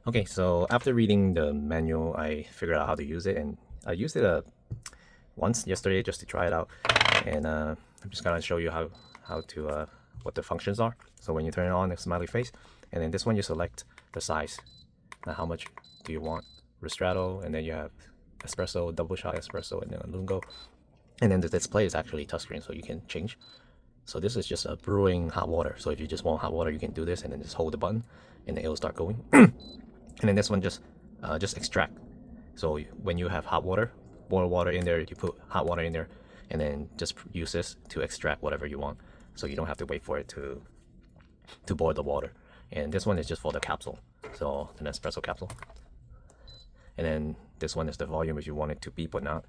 Okay, so after reading the manual, I figured out how to use it, and I used it once yesterday just to try it out, and I'm just gonna show you how to what the functions are. So when you turn it on, it's smiley face, and then this one you select the size, how much do you want, ristretto, and then you have espresso, double shot espresso, and then lungo, and then the display is actually touchscreen, so you can change. So this is just a brewing hot water. So if you just want hot water, you can do this, and then just hold the button, and then it'll start going. And then this one just extract. So when you have hot water, boil water in there, you put hot water in there, and then just use this to extract whatever you want. So you don't have to wait for it to boil the water. And this one is just for the capsule, so the Nespresso capsule. And then this one is the volume if you want it to beep or not.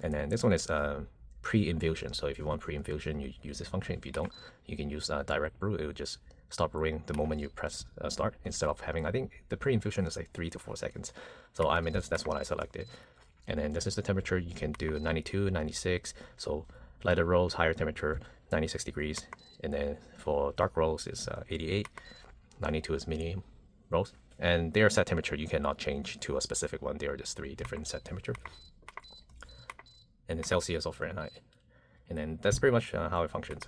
And then this one is pre-infusion. So if you want pre-infusion, you use this function. If you don't, you can use direct brew. It will just stop brewing the moment you press start, instead of having, I think the pre-infusion is like 3 to 4 seconds. So I mean that's what I selected. And then this is the temperature. You can do 92, 96. So lighter roast, higher temperature, 96 degrees. And then for dark roast is 88. 92 is medium roast. And their set temperature you cannot change to a specific one. There are just 3 different set temperature. And then Celsius or Fahrenheit. And then that's pretty much how it functions.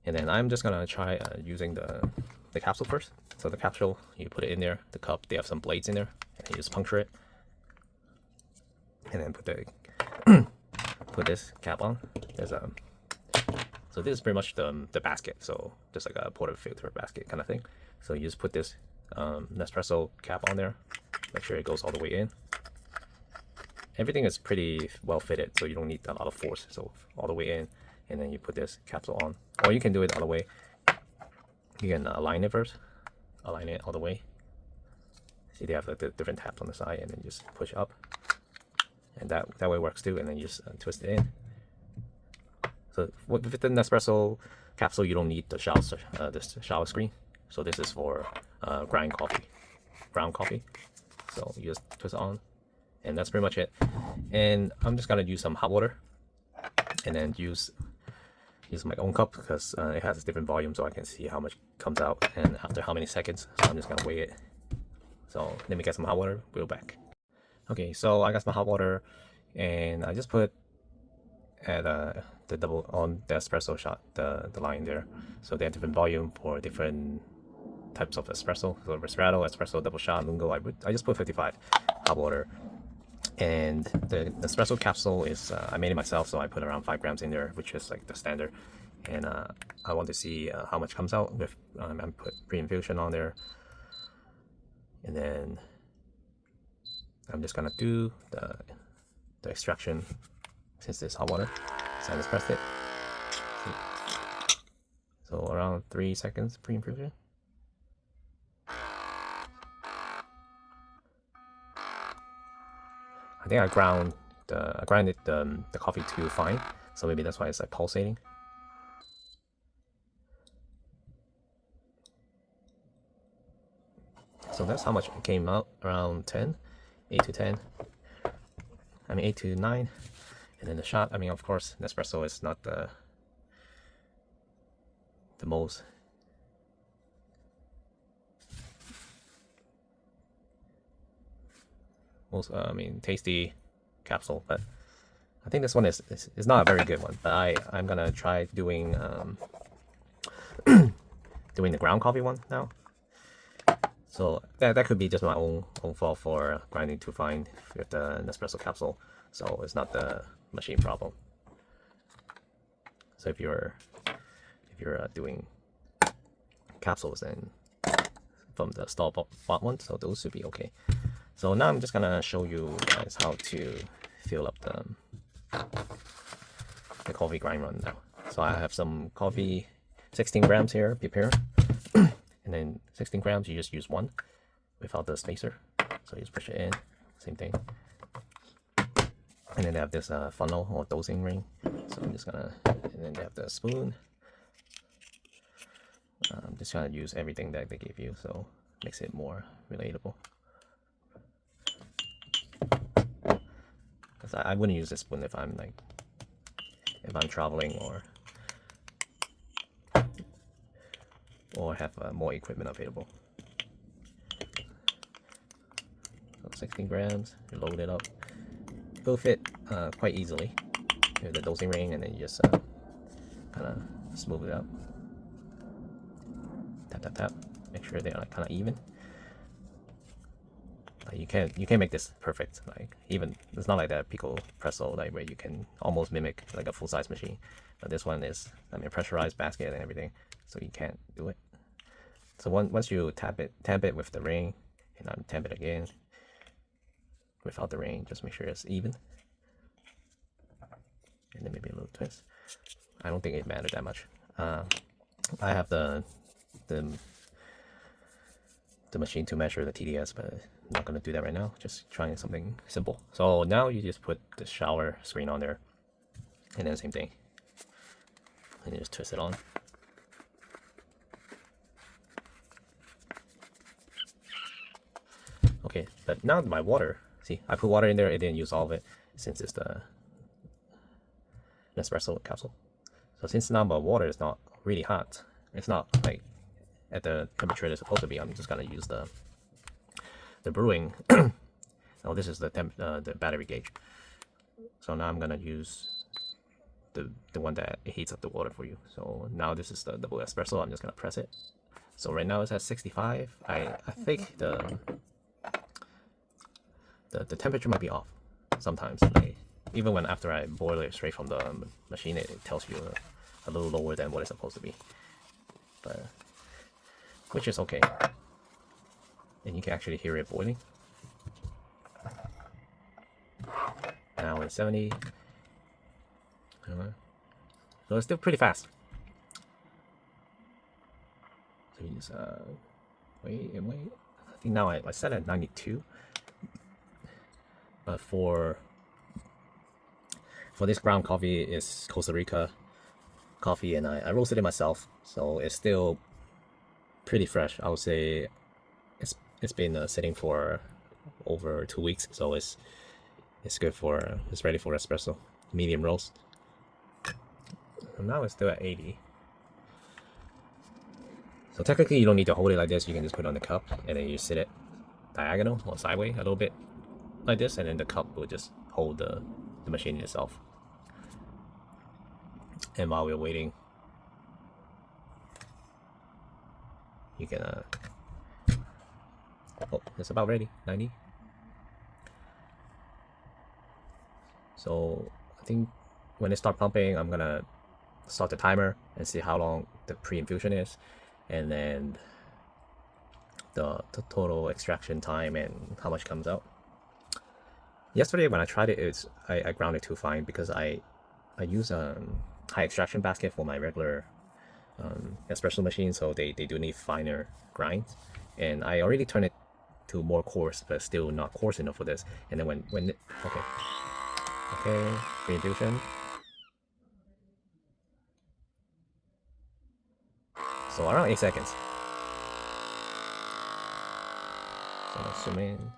And then I'm just gonna try using the capsule first. So the capsule, you put it in there. The cup, they have some blades in there, and you just puncture it, and then put the put this cap on. There's so this is pretty much the basket. So just like a portafilter basket kind of thing. So you just put this Nespresso cap on there. Make sure it goes all the way in. Everything is pretty well fitted, so you don't need a lot of force. So all the way in, and then you put this capsule on. Or you can do it the other way. You can align it first. Align it all the way. See, they have like the different tabs on the side, and then just push up. And that way works too. And then you just twist it in. So with the Nespresso capsule, you don't need the this shower screen. So this is for ground coffee. So you just twist it on, and that's pretty much it. And I'm just gonna use some hot water, and then use my own cup, because it has a different volume, so I can see how much comes out and after how many seconds. So I'm just gonna weigh it. So let me get some hot water. We'll be back. Okay, so I got some hot water, and I just put at the double on the espresso shot, the line there. So they have different volume for different types of espresso. So ristretto, espresso, double shot, lungo. I just put 55 hot water. And the espresso capsule is I made it myself, so I put around 5 grams in there, which is like the standard. And I want to see how much comes out with I put pre-infusion on there, and then I'm just gonna do the extraction since it's hot water. So I just pressed it. So around 3 seconds pre-infusion. I think I grounded the coffee too fine, so maybe that's why it's like pulsating. So that's how much it came out, around 10, 8 to 10. I mean 8 to 9. And then the shot, I mean of course Nespresso is not the most tasty capsule, but I think this one is not a very good one. But I'm gonna try doing doing the ground coffee one now. So that could be just my own fault for grinding too fine with the Nespresso capsule. So it's not the machine problem. So if you're doing capsules, then from the store bought one, so those should be okay. So now I'm just gonna show you guys how to fill up the coffee grind run now. So I have some coffee, 16 grams here, prepare. And then 16 grams, you just use one without the spacer. So you just push it in, same thing. And then they have this funnel or dosing ring. So I'm just gonna, and then they have the spoon. I'm just trying to use everything that they give you, so it makes it more relatable. Because I wouldn't use this spoon if I'm traveling or have more equipment available. 16 grams. You load it up. It'll fit quite easily with the dosing ring, and then you just kind of smooth it out. Tap tap tap. Make sure they're like kind of even. You can't make this perfect. Like even it's not like that Pixapresso like where you can almost mimic like a full size machine. But this one is, I mean, pressurized basket and everything, so you can't do it. So once you tap it with the ring, and then tap it again without the ring, just make sure it's even, and then maybe a little twist. I don't think it mattered that much. I have the machine to measure the TDS, but I'm not gonna do that right now. Just trying something simple. So now you just put the shower screen on there, and then same thing, and you just twist it on. Okay, but now my water, see, I put water in there, it didn't use all of it since it's the Nespresso capsule. So since now my water is not really hot, it's not like at the temperature it's supposed to be, I'm just gonna use the brewing. Oh, this is the battery gauge. So now I'm gonna use the one that heats up the water for you. So now this is the double espresso. I'm just gonna press it. So right now it's at 65. I think the temperature might be off sometimes. Like, even when after I boil it straight from the machine, it tells you a little lower than what it's supposed to be, but which is okay. And you can actually hear it boiling. Now it's 70. So it's still pretty fast. So you just wait and wait. I think now I set at 92. But for this ground coffee is Costa Rica coffee, and I roasted it myself, so it's still pretty fresh. I would say it's been sitting for over 2 weeks, so it's good for, it's ready for espresso, medium roast. And now it's still at 80. So technically you don't need to hold it like this. You can just put it on the cup, and then you sit it diagonal or sideways a little bit like this, and then the cup will just hold the machine itself. And while we're waiting, you can oh, it's about ready. 90. So I think when it starts pumping, I'm gonna start the timer and see how long the pre-infusion is, and then the total extraction time and how much comes out. Yesterday when I tried it, I ground it too fine because I use high extraction basket for my regular espresso machine, so they do need finer grinds, and I already turned it to more coarse, but still not coarse enough for this. And then when it, okay, pre-infusion. So around 8 seconds. So let's zoom in.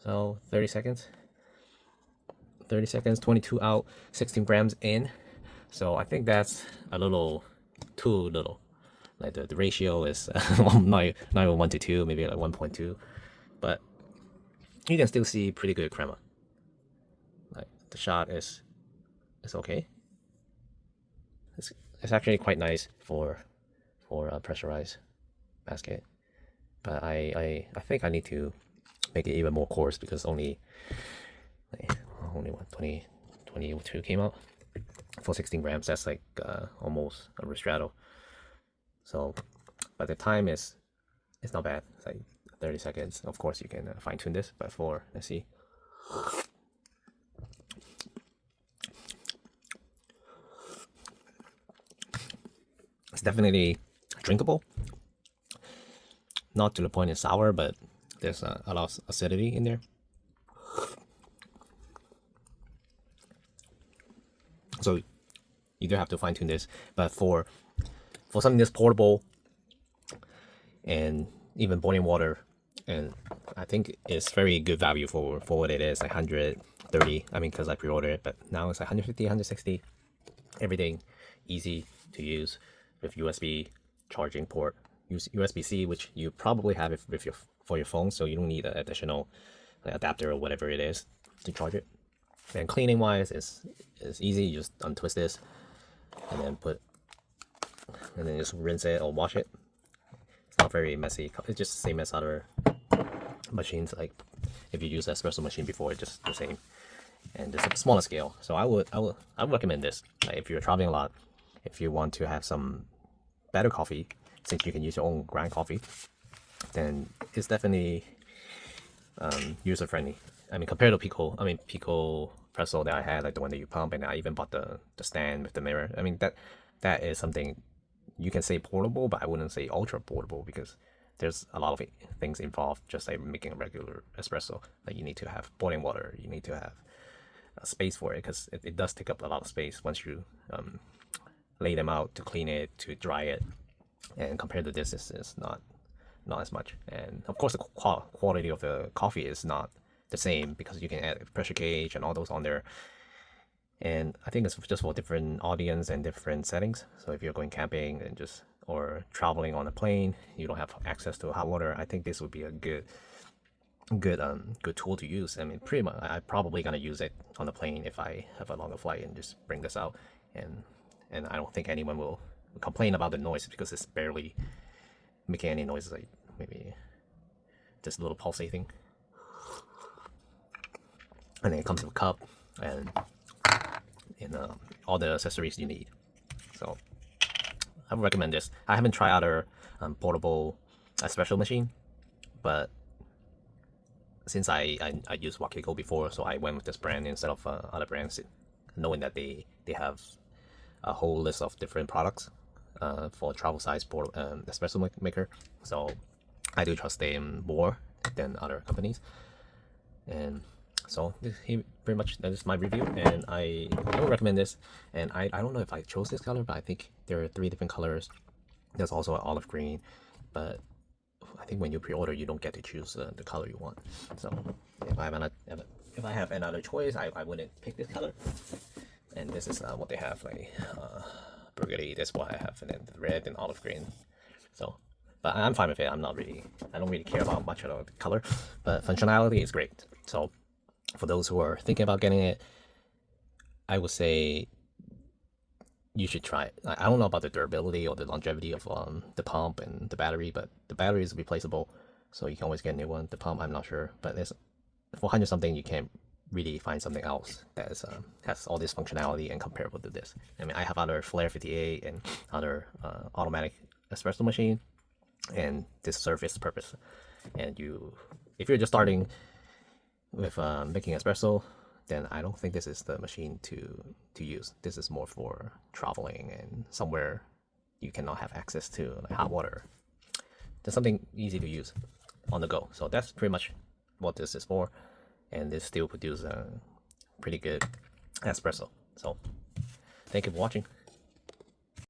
So 30 seconds. 30 seconds, 22 out, 16 grams in. So I think that's a little too little. Like the ratio is not even 1 to 2, maybe like 1.2. But you can still see pretty good crema. Like the shot is okay. It's actually quite nice for a pressurized basket. But I think I need to make it even more coarse, because only what, 22 came out for 16 grams. That's like almost a ristretto. So, but the time it's not bad. It's like 30 seconds. Of course, you can fine tune this, but let's see. It's definitely drinkable. Not to the point it's sour, but there's a lot of acidity in there. So you do have to fine tune this, but for something that's portable and even boiling water, and I think it's very good value for what it is, like 130. I mean, because I pre-ordered it, but now it's like 150, 160. Everything easy to use with USB charging port. Use USB-C, which you probably have it with for your phone, so you don't need an additional adapter or whatever it is to charge it. And cleaning wise, is easy. You just untwist this and then just rinse it or wash it. It's not very messy. It's just the same as other machines. Like if you use espresso machine before, it's just the same, and just a smaller scale. So I would recommend this. Like if you're traveling a lot, if you want to have some better coffee, since you can use your own ground coffee, then it's definitely user friendly. I mean, compared to Pixapresso that I had, like the one that you pump, and I even bought the stand with the mirror. I mean, that is something you can say portable, but I wouldn't say ultra portable, because there's a lot of things involved, just like making a regular espresso. Like you need to have boiling water, you need to have a space for it, because it does take up a lot of space once you lay them out to clean it, to dry it. And compared to this, is not as much. And of course, the quality of the coffee is not the same, because you can add pressure gauge and all those on there. And I think it's just for different audience and different settings. So if you're going camping and or traveling on a plane, you don't have access to hot water, I think this would be a good tool to use. I mean, pretty much I'm probably gonna use it on the plane if I have a longer flight and just bring this out. And I don't think anyone will complain about the noise, because it's barely making any noise, like maybe this little pulsating. And then it comes with a cup and all the accessories you need. So I would recommend this. I haven't tried other portable espresso machine, but since I used Wacaco before, so I went with this brand instead of other brands, knowing that they have a whole list of different products for travel size espresso maker. So I do trust them more than other companies. And so pretty much that is my review, and I would recommend this. And I don't know if I chose this color, but I think there are 3 different colors. There's also an olive green, but I think when you pre-order, you don't get to choose the color you want. So if I have another choice, I wouldn't pick this color. And this is what they have, like burgundy. That's what I have, and then the red and olive green. So, but I'm fine with it. I don't really care about much of the color, but functionality is great. So for those who are thinking about getting it, I would say you should try it. I don't know about the durability or the longevity of the pump and the battery, but the battery is replaceable, so you can always get a new one. The pump, I'm not sure, but it's for 100 something. You can't really find something else that is, has all this functionality and comparable to this. I mean, I have other Flare 58 and other automatic espresso machine, and this serves its purpose. And if you're just starting with making espresso, then I don't think this is the machine to use. This is more for traveling and somewhere you cannot have access to like hot water. Just something easy to use on the go. So that's pretty much what this is for. And this still produces a pretty good espresso. So thank you for watching.